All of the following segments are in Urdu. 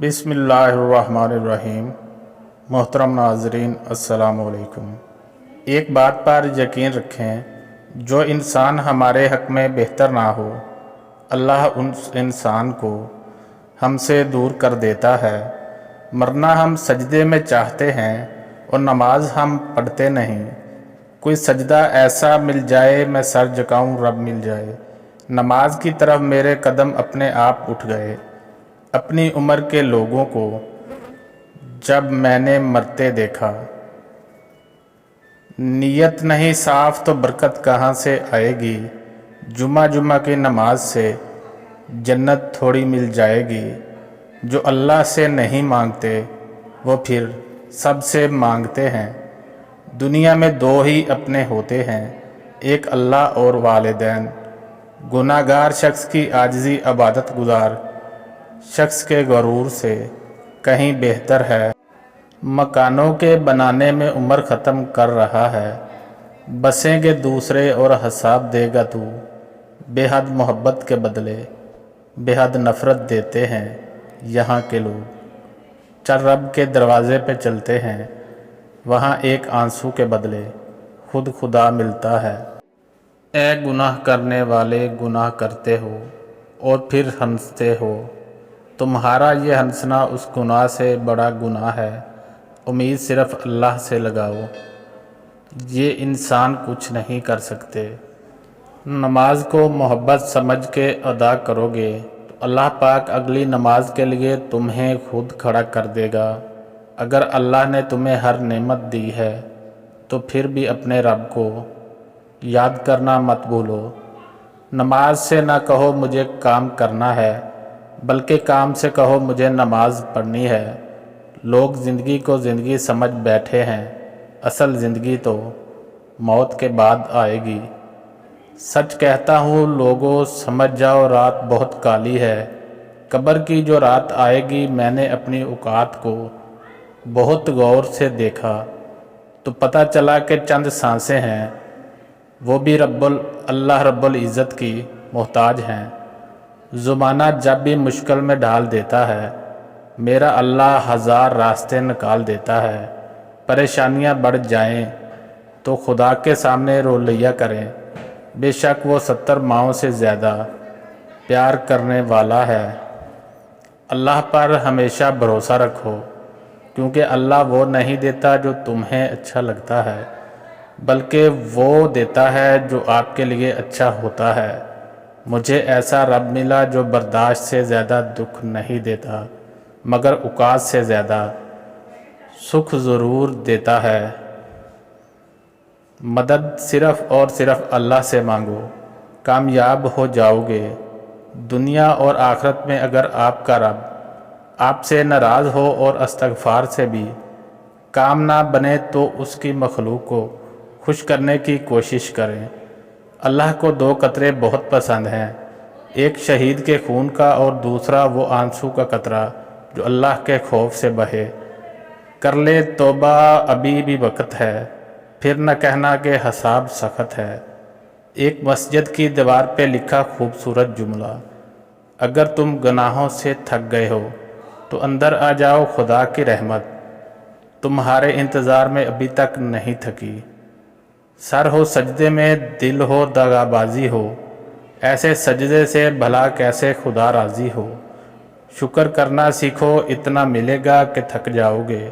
بسم اللہ الرحمن الرحیم۔ محترم ناظرین السلام علیکم۔ ایک بات پر یقین رکھیں، جو انسان ہمارے حق میں بہتر نہ ہو، اللہ اس انسان کو ہم سے دور کر دیتا ہے۔ مرنا ہم سجدے میں چاہتے ہیں اور نماز ہم پڑھتے نہیں۔ کوئی سجدہ ایسا مل جائے میں سر جھکاؤں رب مل جائے۔ نماز کی طرف میرے قدم اپنے آپ اٹھ گئے۔ اپنی عمر کے لوگوں کو جب میں نے مرتے دیکھا، نیت نہیں صاف تو برکت کہاں سے آئے گی؟ جمعہ کی نماز سے جنت تھوڑی مل جائے گی۔ جو اللہ سے نہیں مانگتے وہ پھر سب سے مانگتے ہیں۔ دنیا میں دو ہی اپنے ہوتے ہیں، ایک اللہ اور والدین۔ گناہ گار شخص کی عاجزی عبادت گزار شخص کے غرور سے کہیں بہتر ہے۔ مکانوں کے بنانے میں عمر ختم کر رہا ہے، بسیں گے دوسرے اور حساب دے گا تو۔ بے حد محبت کے بدلے بے حد نفرت دیتے ہیں یہاں کے لوگ۔ چل رب کے دروازے پہ چلتے ہیں، وہاں ایک آنسو کے بدلے خود خدا ملتا ہے۔ اے گناہ کرنے والے، گناہ کرتے ہو اور پھر ہنستے ہو۔ تمہارا یہ ہنسنا اس گناہ سے بڑا گناہ ہے۔ امید صرف اللہ سے لگاؤ، یہ انسان کچھ نہیں کر سکتے۔ نماز کو محبت سمجھ کے ادا کرو گے تو اللہ پاک اگلی نماز کے لیے تمہیں خود کھڑا کر دے گا۔ اگر اللہ نے تمہیں ہر نعمت دی ہے تو پھر بھی اپنے رب کو یاد کرنا مت بھولو۔ نماز سے نہ کہو مجھے کام کرنا ہے، بلکہ کام سے کہو مجھے نماز پڑھنی ہے۔ لوگ زندگی کو زندگی سمجھ بیٹھے ہیں، اصل زندگی تو موت کے بعد آئے گی۔ سچ کہتا ہوں لوگوں، سمجھ جاؤ رات بہت کالی ہے۔ قبر کی جو رات آئے گی، میں نے اپنی اوقات کو بہت غور سے دیکھا تو پتہ چلا کہ چند سانسیں ہیں، وہ بھی اللہ رب العزت کی محتاج ہیں۔ زمانہ جب بھی مشکل میں ڈال دیتا ہے، میرا اللہ ہزار راستے نکال دیتا ہے۔ پریشانیاں بڑھ جائیں تو خدا کے سامنے رو لیا کریں، بے شک وہ 70 ماؤں سے زیادہ پیار کرنے والا ہے۔ اللہ پر ہمیشہ بھروسہ رکھو، کیونکہ اللہ وہ نہیں دیتا جو تمہیں اچھا لگتا ہے، بلکہ وہ دیتا ہے جو آپ کے لیے اچھا ہوتا ہے۔ مجھے ایسا رب ملا جو برداشت سے زیادہ دکھ نہیں دیتا، مگر اوقات سے زیادہ سکھ ضرور دیتا ہے۔ مدد صرف اور صرف اللہ سے مانگو، کامیاب ہو جاؤ گے دنیا اور آخرت میں۔ اگر آپ کا رب آپ سے ناراض ہو اور استغفار سے بھی کام نہ بنے تو اس کی مخلوق کو خوش کرنے کی کوشش کریں۔ اللہ کو 2 قطرے بہت پسند ہیں، ایک شہید کے خون کا اور دوسرا وہ آنسو کا قطرہ جو اللہ کے خوف سے بہے۔ کر لے توبہ ابھی بھی وقت ہے، پھر نہ کہنا کہ حساب سخت ہے۔ ایک مسجد کی دیوار پہ لکھا خوبصورت جملہ، اگر تم گناہوں سے تھک گئے ہو تو اندر آ جاؤ، خدا کی رحمت تمہارے انتظار میں ابھی تک نہیں تھکی۔ سر ہو سجدے میں، دل ہو دغا بازی ہو، ایسے سجدے سے بھلا کیسے خدا راضی ہو۔ شکر کرنا سیکھو، اتنا ملے گا کہ تھک جاؤ گے۔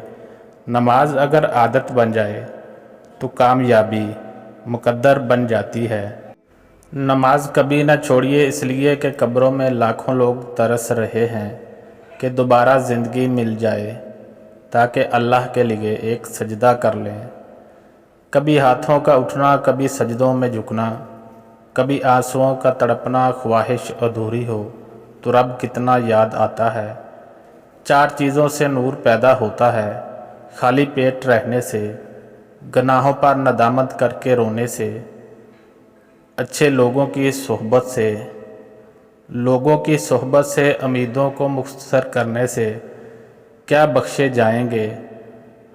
نماز اگر عادت بن جائے تو کامیابی مقدر بن جاتی ہے۔ نماز کبھی نہ چھوڑیے، اس لیے کہ قبروں میں لاکھوں لوگ ترس رہے ہیں کہ دوبارہ زندگی مل جائے تاکہ اللہ کے لیے ایک سجدہ کر لیں۔ کبھی ہاتھوں کا اٹھنا، کبھی سجدوں میں جھکنا، کبھی آنسوؤں کا تڑپنا، خواہش ادھوری ہو تو رب کتنا یاد آتا ہے۔ 4 چیزوں سے نور پیدا ہوتا ہے، خالی پیٹ رہنے سے، گناہوں پر ندامت کر کے رونے سے، اچھے لوگوں کی صحبت سے، امیدوں کو مختصر کرنے سے۔ کیا بخشے جائیں گے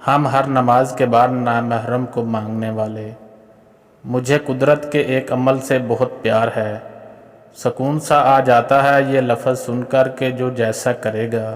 ہم ہر نماز کے بعد نامحرم کو مانگنے والے۔ مجھے قدرت کے ایک عمل سے بہت پیار ہے، سکون سا آ جاتا ہے یہ لفظ سن کر کہ جو جیسا کرے گا